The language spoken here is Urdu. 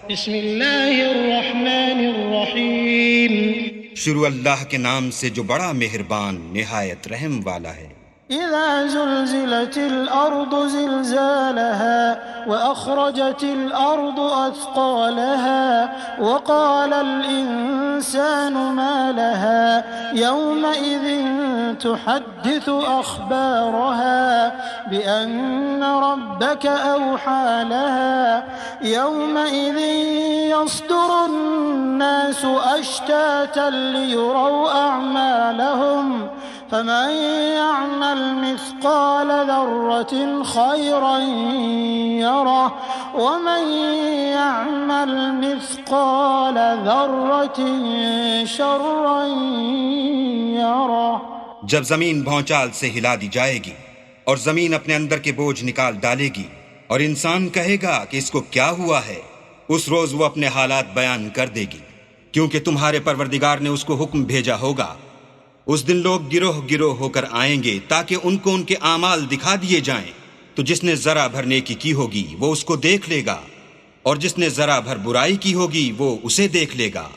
بسم اللہ الرحمن الرحیم. شروع اللہ کے نام سے جو بڑا مہربان نہایت رحم والا ہے. اذا زلزلت الارض زلزالها واخرجت الارض اثقالها وقال الانسان ما لها يومئذ تحدث اخبارها بان ربك اوحى لها يومئذ يصدر الناس اشتاتا ليروا اعمالهم فمن يعمل مثقال ذرة خيرا يره ومن يعمل مثقال ذرة شرا يره. جب زمین بھونچال سے ہلا دی جائے گی اور زمین اپنے اندر کے بوجھ نکال ڈالے گی اور انسان کہے گا کہ اس کو کیا ہوا ہے، اس روز وہ اپنے حالات بیان کر دے گی، کیونکہ تمہارے پروردگار نے اس کو حکم بھیجا ہوگا. اس دن لوگ گروہ گروہ ہو کر آئیں گے تاکہ ان کو ان کے اعمال دکھا دیے جائیں. تو جس نے ذرا بھر نیکی کی ہوگی وہ اس کو دیکھ لے گا، اور جس نے ذرا بھر برائی کی ہوگی وہ اسے دیکھ لے گا.